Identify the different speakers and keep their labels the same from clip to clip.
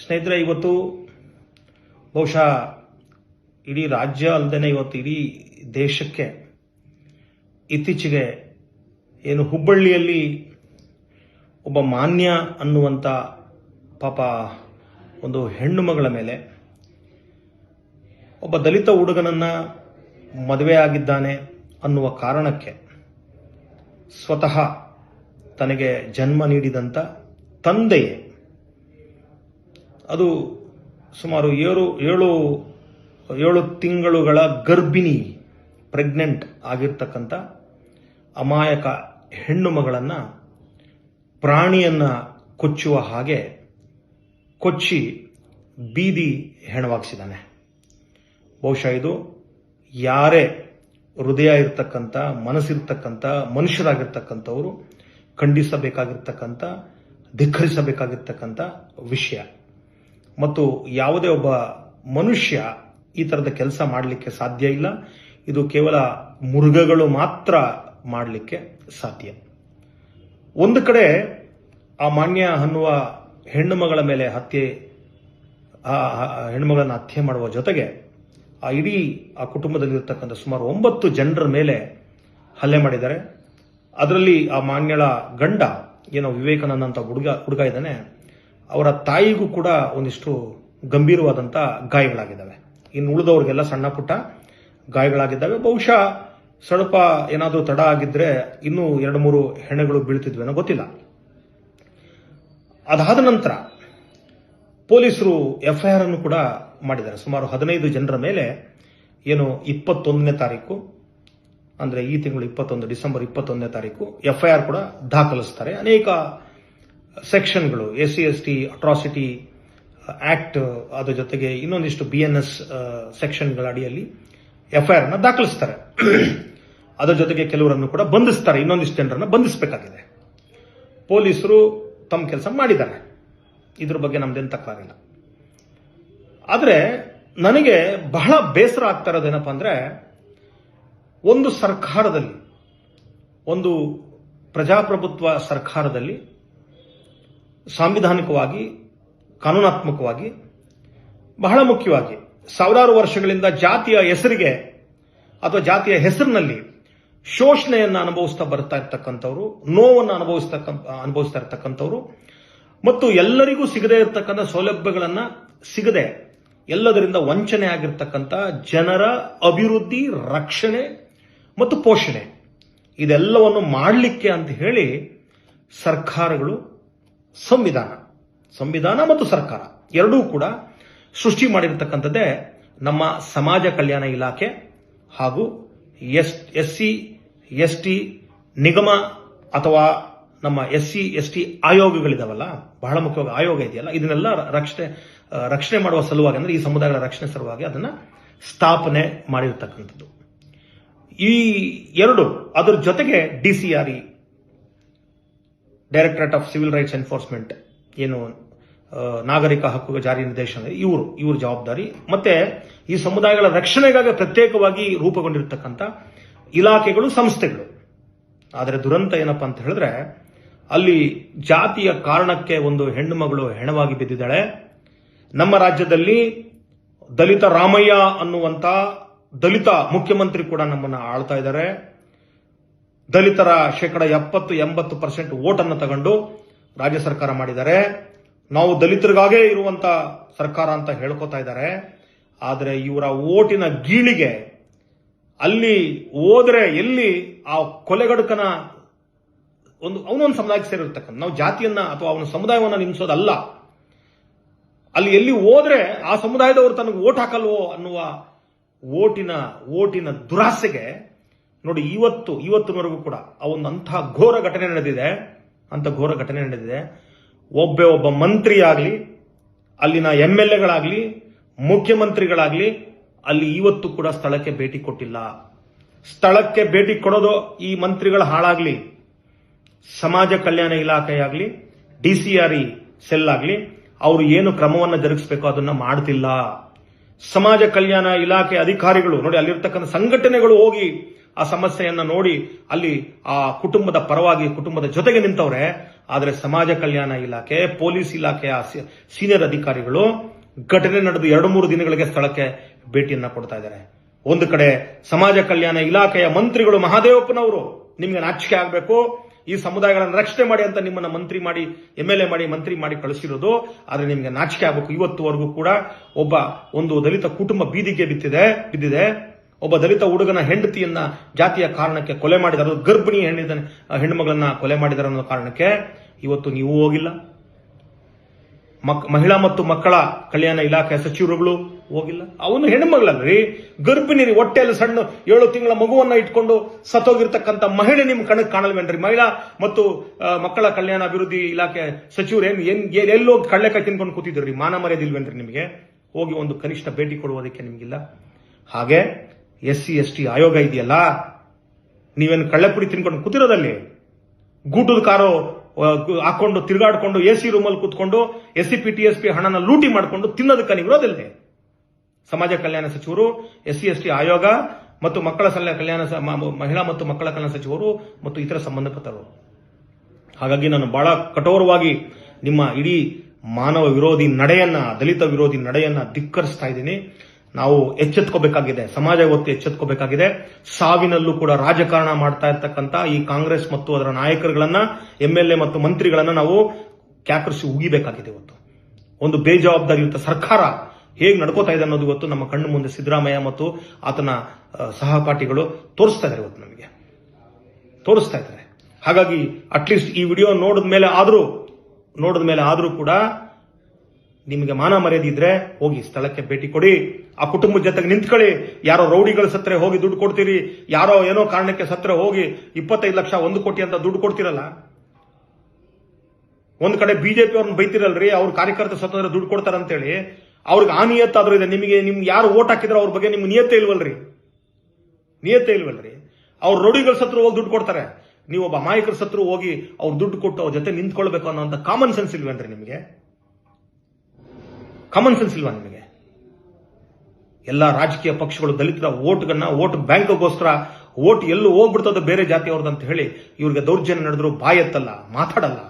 Speaker 1: ಸ್ನೇಹಿತರೆ, ಇವತ್ತು ಬಹುಶಃ ಇಡೀ ರಾಜ್ಯ ಅಲ್ಲದೆ ಇವತ್ತು ಇಡೀ ದೇಶಕ್ಕೆ ಇತ್ತೀಚೆಗೆ ಏನು ಹುಬ್ಬಳ್ಳಿಯಲ್ಲಿ ಒಬ್ಬ ಮಾನ್ಯ ಅನ್ನುವಂಥ ಪಾಪ ಒಂದು ಹೆಣ್ಣು ಮಗಳ ಮೇಲೆ ಒಬ್ಬ ದಲಿತ ಹುಡುಗನನ್ನ ಮದುವೆ ಆಗಿದ್ದಾನೆ ಅನ್ನುವ ಕಾರಣಕ್ಕೆ ಸ್ವತಃ ತನಗೆ ಜನ್ಮ ನೀಡಿದಂಥ ತಂದೆಯೇ ಅದು ಸುಮಾರು ಏಳು ತಿಂಗಳುಗಳ ಗರ್ಭಿಣಿ ಪ್ರೆಗ್ನೆಂಟ್ ಆಗಿರ್ತಕ್ಕಂಥ ಅಮಾಯಕ ಹೆಣ್ಣು ಮಗಳನ್ನ ಪ್ರಾಣಿಯನ್ನ ಕೊಚ್ಚುವ ಹಾಗೆ ಕೊಚ್ಚಿ ಬೀದಿ ಹೆಣವಾಗಿಸಿದ್ದಾನೆ. ಬಹುಶಃ ಇದು ಯಾರೇ ಹೃದಯ ಇರ್ತಕ್ಕಂಥ ಮನಸ್ಸಿರ್ತಕ್ಕಂಥ ಮನುಷ್ಯರಾಗಿರ್ತಕ್ಕಂಥವರು ಖಂಡಿಸಬೇಕಾಗಿರ್ತಕ್ಕಂಥ ಧಿಕ್ಕರಿಸಬೇಕಾಗಿರ್ತಕ್ಕಂಥ ವಿಷಯ. ಮತ್ತು ಯಾವುದೇ ಒಬ್ಬ ಮನುಷ್ಯ ಈ ಥರದ ಕೆಲಸ ಮಾಡಲಿಕ್ಕೆ ಸಾಧ್ಯ ಇಲ್ಲ. ಇದು ಕೇವಲ ಮೃಗಗಳು ಮಾತ್ರ ಮಾಡಲಿಕ್ಕೆ ಸಾಧ್ಯ. ಒಂದು ಕಡೆ ಆ ಮಾನ್ಯ ಅನ್ನುವ ಹೆಣ್ಣು ಮಗಳ ಮೇಲೆ ಹೆಣ್ಣುಮಗಳನ್ನ ಹತ್ಯೆ ಮಾಡುವ ಜೊತೆಗೆ ಆ ಇಡೀ ಆ ಕುಟುಂಬದಲ್ಲಿರ್ತಕ್ಕಂಥ ಸುಮಾರು 9 ಜನರ ಮೇಲೆ ಹಲ್ಲೆ ಮಾಡಿದ್ದಾರೆ. ಅದರಲ್ಲಿ ಆ ಮಾನ್ಯಳ ಗಂಡ ಏನೋ ವಿವೇಕಾನಂದ ಅಂತ ಹುಡುಗ ಇದ್ದಾನೆ, ಅವರ ತಾಯಿಗೂ ಕೂಡ ಒಂದಿಷ್ಟು ಗಂಭೀರವಾದಂಥ ಗಾಯಗಳಾಗಿದ್ದಾವೆ. ಇನ್ನು ಉಳಿದವ್ರಿಗೆಲ್ಲ ಸಣ್ಣ ಪುಟ್ಟ ಗಾಯಗಳಾಗಿದ್ದಾವೆ. ಬಹುಶಃ ಸ್ವಲ್ಪ ಏನಾದರೂ ತಡ ಆಗಿದ್ರೆ ಇನ್ನೂ 2-3 ಹೆಣಗಳು ಬೀಳ್ತಿದ್ವೇನೋ ಗೊತ್ತಿಲ್ಲ. ಅದಾದ ನಂತರ ಪೊಲೀಸರು FIR ಅನ್ನು ಕೂಡ ಮಾಡಿದ್ದಾರೆ. ಸುಮಾರು 15 ಜನರ ಮೇಲೆ ಏನು 21ನೇ ತಾರೀಕು ಅಂದ್ರೆ ಈ ತಿಂಗಳು 21 ಡಿಸೆಂಬರ್ 21ನೇ ತಾರೀಕು FIR ಕೂಡ ದಾಖಲಿಸ್ತಾರೆ. ಅನೇಕ ಸೆಕ್ಷನ್ಗಳು SC/ST ಅಟ್ರಾಸಿಟಿ ಆಕ್ಟ್, ಅದರ ಜೊತೆಗೆ ಇನ್ನೊಂದಿಷ್ಟು BNS ಸೆಕ್ಷನ್ಗಳ ಅಡಿಯಲ್ಲಿ FIR ಅನ್ನು ದಾಖಲಿಸ್ತಾರೆ. ಅದರ ಜೊತೆಗೆ ಕೆಲವರನ್ನು ಕೂಡ ಬಂಧಿಸ್ತಾರೆ. ಇನ್ನೊಂದಿಷ್ಟು ಜನರನ್ನು ಬಂಧಿಸಬೇಕಾಗಿದೆ. ಪೊಲೀಸರು ತಮ್ಮ ಕೆಲಸ ಮಾಡಿದ್ದಾರೆ, ಇದ್ರ ಬಗ್ಗೆ ನಮ್ದೇನು ತಕರಾರಿಲ್ಲ. ಆದರೆ ನನಗೆ ಬಹಳ ಬೇಸರ ಆಗ್ತಾ ಇರೋದೇನಪ್ಪ ಅಂದ್ರೆ, ಒಂದು ಸರ್ಕಾರದಲ್ಲಿ, ಒಂದು ಪ್ರಜಾಪ್ರಭುತ್ವ ಸರ್ಕಾರದಲ್ಲಿ ಸಾಂವಿಧಾನಿಕವಾಗಿ ಕಾನೂನಾತ್ಮಕವಾಗಿ ಬಹಳ ಮುಖ್ಯವಾಗಿ ಸಾವಿರಾರು ವರ್ಷಗಳಿಂದ ಜಾತಿಯ ಹೆಸರಿಗೆ ಅಥವಾ ಜಾತಿಯ ಹೆಸರಿನಲ್ಲಿ ಶೋಷಣೆಯನ್ನು ಅನುಭವಿಸ್ತಾ ಬರ್ತಾ ಇರ್ತಕ್ಕಂಥವ್ರು, ನೋವನ್ನು ಅನುಭವಿಸ್ತಾ ಇರ್ತಕ್ಕಂಥವ್ರು ಮತ್ತು ಎಲ್ಲರಿಗೂ ಸಿಗದೇ ಇರತಕ್ಕಂಥ ಸೌಲಭ್ಯಗಳನ್ನ ಸಿಗದೆ ಎಲ್ಲದರಿಂದ ವಂಚನೆ ಆಗಿರ್ತಕ್ಕಂಥ ಜನರ ಅಭಿವೃದ್ಧಿ, ರಕ್ಷಣೆ ಮತ್ತು ಪೋಷಣೆ ಇದೆಲ್ಲವನ್ನು ಮಾಡಲಿಕ್ಕೆ ಅಂತ ಹೇಳಿ ಸರ್ಕಾರಗಳು ಸಂವಿಧಾನ ಮತ್ತು ಸರ್ಕಾರ ಎರಡೂ ಕೂಡ ಸೃಷ್ಟಿ ಮಾಡಿರ್ತಕ್ಕಂಥದ್ದೇ ನಮ್ಮ ಸಮಾಜ ಕಲ್ಯಾಣ ಇಲಾಖೆ ಹಾಗೂ SC/ST ನಿಗಮ ಅಥವಾ ನಮ್ಮ SC/ST ಆಯೋಗಗಳಿದಾವಲ್ಲ, ಬಹಳ ಮುಖ್ಯವಾಗಿ ಆಯೋಗ ಇದೆಯಲ್ಲ, ಇದನ್ನೆಲ್ಲ ರಕ್ಷಣೆ ಮಾಡುವ ಸಲುವಾಗಿ, ಅಂದ್ರೆ ಈ ಸಮುದಾಯಗಳ ರಕ್ಷಣೆ ಸಲುವಾಗಿ ಅದನ್ನ ಸ್ಥಾಪನೆ ಮಾಡಿರ್ತಕ್ಕಂಥದ್ದು. ಈ ಎರಡು, ಅದರ ಜೊತೆಗೆ DCRE directorate of civil rights enforcement, ಏನು ನಾಗರಿಕ ಹಕ್ಕುಗಳ ಜಾರಿ ನಿರ್ದೇಶನ, ಇವ್ರ ಜವಾಬ್ದಾರಿ. ಮತ್ತೆ ಈ ಸಮುದಾಯಗಳ ರಕ್ಷಣೆಗಾಗಿ ಪ್ರತ್ಯೇಕವಾಗಿ ರೂಪುಗೊಂಡಿರ್ತಕ್ಕಂಥ ಇಲಾಖೆಗಳು, ಸಂಸ್ಥೆಗಳು. ಆದರೆ ದುರಂತ ಏನಪ್ಪಾ ಅಂತ ಹೇಳಿದ್ರೆ, ಅಲ್ಲಿ ಜಾತಿಯ ಕಾರಣಕ್ಕೆ ಒಂದು ಹೆಣ್ಣು ಮಗಳು ಹೆಣವಾಗಿ ಬಿದ್ದಿದ್ದಾಳೆ. ನಮ್ಮ ರಾಜ್ಯದಲ್ಲಿ ದಲಿತ ರಾಮಯ್ಯ ಅನ್ನುವಂತ ದಲಿತ ಮುಖ್ಯಮಂತ್ರಿ ಕೂಡ ನಮ್ಮನ್ನ ಆಳ್ತಾ ಇದ್ದಾರೆ. ದಲಿತರ 70-80% ಓಟನ್ನು ತಗೊಂಡು ರಾಜ್ಯ ಸರ್ಕಾರ ಮಾಡಿದ್ದಾರೆ. ನಾವು ದಲಿತರಿಗಾಗೇ ಇರುವಂತ ಸರ್ಕಾರ ಅಂತ ಹೇಳ್ಕೊತಾ ಇದ್ದಾರೆ. ಆದರೆ ಇವರ ಓಟಿನ ಗೀಳಿಗೆ ಅಲ್ಲಿ ಹೋದ್ರೆ ಎಲ್ಲಿ ಆ ಕೊಲೆಗಡುಕನ ಅವನೊಂದು ಸಮುದಾಯಕ್ಕೆ ಸೇರಿರ್ತಕ್ಕಂಥ, ನಾವು ಜಾತಿಯನ್ನ ಅಥವಾ ಅವನ ಸಮುದಾಯವನ್ನ ನಿಲ್ಲಿಸೋದಲ್ಲ, ಅಲ್ಲಿ ಎಲ್ಲಿ ಹೋದ್ರೆ ಆ ಸಮುದಾಯದವರು ತನಗೆ ಓಟ್ ಹಾಕಲ್ವೋ ಅನ್ನುವ ಓಟಿನ ದುರಾಸೆಗೆ ನೋಡಿ ಇವತ್ತಿನವರೆಗೂ ಕೂಡ ಅಂತಹ ಘೋರ ಘಟನೆ ನಡೆದಿದೆ. ಒಬ್ಬ ಮಂತ್ರಿ ಆಗಲಿ, ಅಲ್ಲಿನ MLAಗಳಾಗ್ಲಿ, ಮುಖ್ಯಮಂತ್ರಿಗಳಾಗ್ಲಿ ಅಲ್ಲಿ ಇವತ್ತು ಕೂಡ ಸ್ಥಳಕ್ಕೆ ಭೇಟಿ ಕೊಟ್ಟಿಲ್ಲ. ಸ್ಥಳಕ್ಕೆ ಭೇಟಿ ಕೊಡೋದು ಈ ಮಂತ್ರಿಗಳ ಹಾಳಾಗ್ಲಿ, ಸಮಾಜ ಕಲ್ಯಾಣ ಇಲಾಖೆ ಆಗಲಿ, DCRE ಸೆಲ್ ಆಗಲಿ, ಅವರು ಏನು ಕ್ರಮವನ್ನು ಜರುಗಿಸಬೇಕು ಅದನ್ನ ಮಾಡ್ತಿಲ್ಲ. ಸಮಾಜ ಕಲ್ಯಾಣ ಇಲಾಖೆ ಅಧಿಕಾರಿಗಳು ನೋಡಿ, ಅಲ್ಲಿರ್ತಕ್ಕಂಥ ಸಂಘಟನೆಗಳು ಹೋಗಿ ಆ ಸಮಸ್ಯೆಯನ್ನ ನೋಡಿ ಅಲ್ಲಿ ಆ ಕುಟುಂಬದ ಪರವಾಗಿ ಕುಟುಂಬದ ಜೊತೆಗೆ ನಿಂತವ್ರೆ. ಆದರೆ ಸಮಾಜ ಕಲ್ಯಾಣ ಇಲಾಖೆ, ಪೊಲೀಸ್ ಇಲಾಖೆಯ ಸೀನಿಯರ್ ಅಧಿಕಾರಿಗಳು ಘಟನೆ ನಡೆದು 2-3 ದಿನಗಳಿಗೆ ಸ್ಥಳಕ್ಕೆ ಭೇಟಿಯನ್ನ ಕೊಡ್ತಾ ಇದ್ದಾರೆ. ಒಂದು ಕಡೆ ಸಮಾಜ ಕಲ್ಯಾಣ ಇಲಾಖೆಯ ಮಂತ್ರಿಗಳು ಮಹಾದೇವಪ್ಪನವರು, ನಿಮ್ಗೆ ನಾಚಿಕೆ ಆಗಬೇಕು, ಈ ಸಮುದಾಯಗಳನ್ನು ರಕ್ಷಣೆ ಮಾಡಿ ಅಂತ ನಿಮ್ಮನ್ನ ಮಂತ್ರಿ ಮಾಡಿ, MLA ಮಾಡಿ, ಮಂತ್ರಿ ಮಾಡಿ ಕಳಿಸಿರೋದು. ಆದ್ರೆ ನಿಮ್ಗೆ ನಾಚಿಕೆ ಆಗಬೇಕು. ಇವತ್ತುವರೆಗೂ ಕೂಡ ಒಂದು ದಲಿತ ಕುಟುಂಬ ಬೀದಿಗೆ ಬಿದ್ದಿದೆ. ಒಬ್ಬ ದಲಿತ ಹುಡುಗನ ಹೆಂಡತಿಯನ್ನ ಜಾತಿಯ ಕಾರಣಕ್ಕೆ ಕೊಲೆ ಮಾಡಿದ್ದಾರೆ, ಗರ್ಭಿಣಿ ಹೆಣ್ಣುಮಗಳನ್ನ ಕೊಲೆ ಮಾಡಿದ್ದಾರೆ ಅನ್ನೋ ಕಾರಣಕ್ಕೆ ಇವತ್ತು ನೀವು ಹೋಗಿಲ್ಲ. ಮಹಿಳಾ ಮತ್ತು ಮಕ್ಕಳ ಕಲ್ಯಾಣ ಇಲಾಖೆ ಸಚಿವರುಗಳು ಹೋಗಿಲ್ಲ. ಅವನು ಹೆಣ್ಣುಮಗಳಲ್ರಿ, ಗರ್ಭಿಣಿ, ಹೊಟ್ಟೆಯಲ್ಲಿ ಸಣ್ಣ 7 ತಿಂಗಳ ಮಗುವನ್ನ ಇಟ್ಕೊಂಡು ಸತ್ತೋಗಿರ್ತಕ್ಕಂಥ ಮಹಿಳೆ ನಿಮ್ ಕಣಕ್ಕೆ ಕಾಣಲ್ವೇನ್ರಿ? ಮಹಿಳಾ ಮತ್ತು ಮಕ್ಕಳ ಕಲ್ಯಾಣ ಅಭಿವೃದ್ಧಿ ಇಲಾಖೆ ಸಚಿವರು ಎಲ್ಲೋ ಕಳ್ಳೆಕಾಯಿ ತಿನ್ಕೊಂಡು ಕೂತಿದ್ರಿ. ಮಾನ ಮರ್ಯಾದಿಲ್ವೇನ್ರಿ ನಿಮಗೆ? ಹೋಗಿ ಒಂದು ಕನಿಷ್ಠ ಭೇಟಿ ಕೊಡುವುದಕ್ಕೆ ನಿಮ್ಗಿಲ್ಲ. ಹಾಗೆ SC/ST ಆಯೋಗ ಇದೆಯಲ್ಲ, ನೀವೇನು ಕಳ್ಳೆಪುಡಿ ತಿನ್ಕೊಂಡು ಕೂತಿರೋದಲ್ಲಿ, ಗೂಟದ ಕಾರು ಹಾಕೊಂಡು ತಿರುಗಾಡ್ಕೊಂಡು AC ರೂಮಲ್ಲಿ ಕೂತ್ಕೊಂಡು SCP TSP ಹಣನ ಲೂಟಿ ಮಾಡಿಕೊಂಡು ತಿನ್ನೋದಕ್ಕೆ ನೀವು ಇರೋದಿಲ್ಲದೆ. ಸಮಾಜ ಕಲ್ಯಾಣ ಸಚಿವರು, SC/ST ಆಯೋಗ ಮತ್ತು ಮಹಿಳಾ ಮತ್ತು ಮಕ್ಕಳ ಕಲ್ಯಾಣ ಸಚಿವರು ಮತ್ತು ಇತರ ಸಂಬಂಧಪಟ್ಟವರು. ಹಾಗಾಗಿ ನಾನು ಬಹಳ ಕಠೋರವಾಗಿ ನಿಮ್ಮ ಇಡೀ ಮಾನವ ವಿರೋಧಿ ನಡೆಯನ್ನ, ದಲಿತ ವಿರೋಧಿ ನಡೆಯನ್ನ ಧಿಕ್ಕರಿಸ್ತಾ ಇದ್ದೀನಿ. ನಾವು ಎಚ್ಚೆತ್ಕೋಬೇಕಾಗಿದೆ, ಸಮಾಜ ಇವತ್ತು ಎಚ್ಚೆತ್ಕೋಬೇಕಾಗಿದೆ. ಸಾವಿನಲ್ಲೂ ಕೂಡ ರಾಜಕಾರಣ ಮಾಡ್ತಾ ಇರ್ತಕ್ಕಂಥ ಈ ಕಾಂಗ್ರೆಸ್ ಮತ್ತು ಅದರ ನಾಯಕರುಗಳನ್ನ, MLA ಮತ್ತು ಮಂತ್ರಿಗಳನ್ನ ನಾವು ಕ್ಯಾಕರಿಸಿ ಉಗಿಬೇಕಾಗಿದೆ. ಇವತ್ತು ಒಂದು ಬೇಜವಾಬ್ದಾರಿಯುತ ಸರ್ಕಾರ ಹೇಗೆ ನಡ್ಕೋತಾ ಇದೆ ಅನ್ನೋದು ಇವತ್ತು ನಮ್ಮ ಕಣ್ಣು ಮುಂದೆ ಸಿದ್ದರಾಮಯ್ಯ ಮತ್ತು ಆತನ ಸಹಪಾಠಿಗಳು ತೋರಿಸ್ತಾ ಇದ್ದಾರೆ, ಇವತ್ತು ನಮಗೆ ತೋರಿಸ್ತಾ ಇದ್ದಾರೆ. ಹಾಗಾಗಿ ಅಟ್ಲೀಸ್ಟ್ ಈ ವಿಡಿಯೋ ನೋಡಿದ ಮೇಲೆ ಆದ್ರೂ ಕೂಡ ನಿಮಗೆ ಮಾನ ಮರ್ಯಾದೆ ಇದ್ರೆ ಹೋಗಿ ಸ್ಥಳಕ್ಕೆ ಭೇಟಿ ಕೊಡಿ, ಆ ಕುಟುಂಬದ ಜೊತೆಗೆ ನಿಂತ್ಕೊಳ್ಳಿ. ಯಾರೋ ರೌಡಿಗಳು ಸತ್ರೆ ಹೋಗಿ ದುಡ್ಡು ಕೊಡ್ತೀರಿ, ಯಾರೋ ಏನೋ ಕಾರಣಕ್ಕೆ ಸತ್ರೆ ಹೋಗಿ 25 ಲಕ್ಷ 1 ಕೋಟಿ ಅಂತ ದುಡ್ಡು ಕೊಡ್ತಿರಲ್ಲ. ಒಂದ್ ಕಡೆ BJP ಅವ್ರನ್ನ ಬೈತಿರಲ್ರಿ, ಅವ್ರ ಕಾರ್ಯಕರ್ತ ಸತ್ತೋದ್ರೆ ದುಡ್ಡು ಕೊಡ್ತಾರಂತೇಳಿ. ಅವ್ರಿಗೆ ಆ ನಿಯತ್ತಾದ್ರೂ ಇದೆ. ನಿಮ್ಗೆ ಯಾರು ಓಟ್ ಹಾಕಿದ್ರೆ ಅವ್ರ ಬಗ್ಗೆ ನಿಮ್ಗೆ ನಿಯತ್ತೇ ಇಲ್ವಲ್ರಿ. ಅವ್ರ ರೌಡಿಗಳು ಸತ್ರು ಹೋಗಿ ದುಡ್ಡು ಕೊಡ್ತಾರೆ. ನೀವು ಒಬ್ಬ ಅಮಾಯಕರ ಸತ್ರು ಹೋಗಿ ಅವ್ರು ದುಡ್ಡು ಕೊಟ್ಟು ಅವ್ರ ಜೊತೆ ನಿಂತ್ಕೊಳ್ಬೇಕು ಅನ್ನೋಂಥ ಕಾಮನ್ ಸೆನ್ಸ್ ಇಲ್ವೇನ್ರಿ ನಿಮಗೆ? ಕಾಮನ್ ಸೆನ್ಸ್ ಇಲ್ವಾ ನಿಮಗೆ? ಎಲ್ಲ ರಾಜಕೀಯ ಪಕ್ಷಗಳು ದಲಿತರ ವೋಟ್ ಬ್ಯಾಂಕ್ಗೋಸ್ಕರ ವೋಟ್ ಎಲ್ಲೂ ಹೋಗ್ಬಿಡ್ತದ ಬೇರೆ ಜಾತಿಯವ್ರದ್ದು ಅಂತ ಹೇಳಿ ಇವ್ರಿಗೆ ದೌರ್ಜನ್ಯ ನಡೆದ್ರು ಬಾಯತ್ತಲ್ಲ, ಮಾತಾಡಲ್ಲ.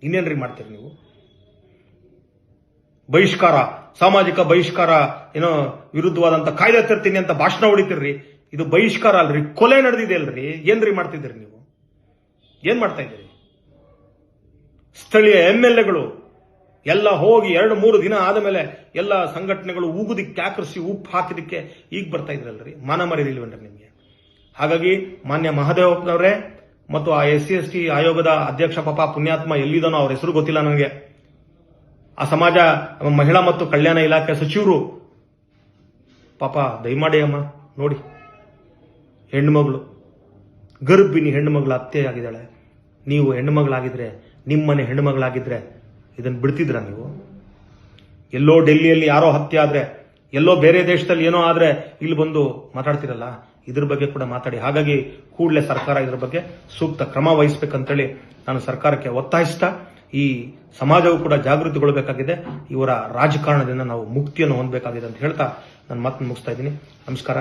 Speaker 1: ಇನ್ನೇನ್ರಿ ಮಾಡ್ತೀರಿ ನೀವು? ಬಹಿಷ್ಕಾರ, ಸಾಮಾಜಿಕ ಬಹಿಷ್ಕಾರ, ಏನೋ ವಿರುದ್ಧವಾದಂತ ಕಾಯ್ದೆ ತರ್ತೀನಿ ಅಂತ ಭಾಷಣ ಹೊಡಿತಿರ್ರಿ. ಇದು ಬಹಿಷ್ಕಾರ ಅಲ್ರಿ, ಕೊಲೆ ನಡೆದಿದೆ ಅಲ್ರಿ. ಏನ್ರಿ ಮಾಡ್ತಿದ್ದೀರಿ ನೀವು? ಏನ್ ಮಾಡ್ತಾ ಇದ್ದೀರಿ? ಸ್ಥಳೀಯ MLAಗಳು ಎಲ್ಲ ಹೋಗಿ 2-3 ದಿನ ಆದ ಮೇಲೆ ಎಲ್ಲ ಸಂಘಟನೆಗಳು ಉಗುದಿಕ್ಕೆ ಕ್ಯಾಕರಿಸಿ ಉಪ್ಪು ಹಾಕಿದಕ್ಕೆ ಈಗ ಬರ್ತಾ ಇದ್ರಲ್ರಿ. ಮಾನ ಮರ್ಯಾದಿಲ್ವೇನ್ರಿ ನಿಮಗೆ? ಹಾಗಾಗಿ ಮಾನ್ಯ ಮಹದೇವಪ್ಪನವರೇ ಮತ್ತು ಆ SC/ST ಆಯೋಗದ ಅಧ್ಯಕ್ಷ, ಪಾಪ ಪುಣ್ಯಾತ್ಮ ಎಲ್ಲಿದ್ದಾನೋ, ಅವ್ರ ಹೆಸರು ಗೊತ್ತಿಲ್ಲ ನನಗೆ, ಆ ಸಮಾಜ ಮಹಿಳಾ ಮತ್ತು ಕಲ್ಯಾಣ ಇಲಾಖೆ ಸಚಿವರು, ಪಾಪ ದಯಮಾಡಿ ಅಮ್ಮ ನೋಡಿ, ಹೆಣ್ಣುಮಗಳು, ಗರ್ಭಿಣಿ ಹೆಣ್ಣುಮಗಳು ಹತ್ಯೆಯಾಗಿದ್ದಾಳೆ. ನೀವು ಹೆಣ್ಣುಮಗಳಾಗಿದ್ರೆ, ನಿಮ್ಮನೆ ಹೆಣ್ಣುಮಗಳಾಗಿದ್ರೆ ಇದನ್ನು ಬಿಡ್ತಿದ್ರ ನೀವು? ಎಲ್ಲೋ ಡೆಲ್ಲಿಯಲ್ಲಿ ಯಾರೋ ಹತ್ಯೆ ಆದ್ರೆ, ಎಲ್ಲೋ ಬೇರೆ ದೇಶದಲ್ಲಿ ಏನೋ ಆದ್ರೆ ಇಲ್ಲಿ ಬಂದು ಮಾತಾಡ್ತಿರಲ್ಲ. ಇದ್ರ ಬಗ್ಗೆ ಕೂಡ ಮಾತಾಡಿ. ಹಾಗಾಗಿ ಕೂಡಲೇ ಸರ್ಕಾರ ಇದ್ರ ಬಗ್ಗೆ ಸೂಕ್ತ ಕ್ರಮ ವಹಿಸಬೇಕಂತೇಳಿ ನಾನು ಸರ್ಕಾರಕ್ಕೆ ಒತ್ತಾಯಿಸ್ತಾ, ಈ ಸಮಾಜವು ಕೂಡ ಜಾಗೃತಿಗೊಳ್ಳಬೇಕಾಗಿದೆ. ಇವರ ರಾಜಕಾರಣದಿಂದ ನಾವು ಮುಕ್ತಿಯನ್ನು ಹೊಂದಬೇಕಾಗಿದೆ ಅಂತ ಹೇಳ್ತಾ ನನ್ನ ಮಾತನ್ನು ಮುಗಿಸ್ತಾ ಇದ್ದೀನಿ. ನಮಸ್ಕಾರ.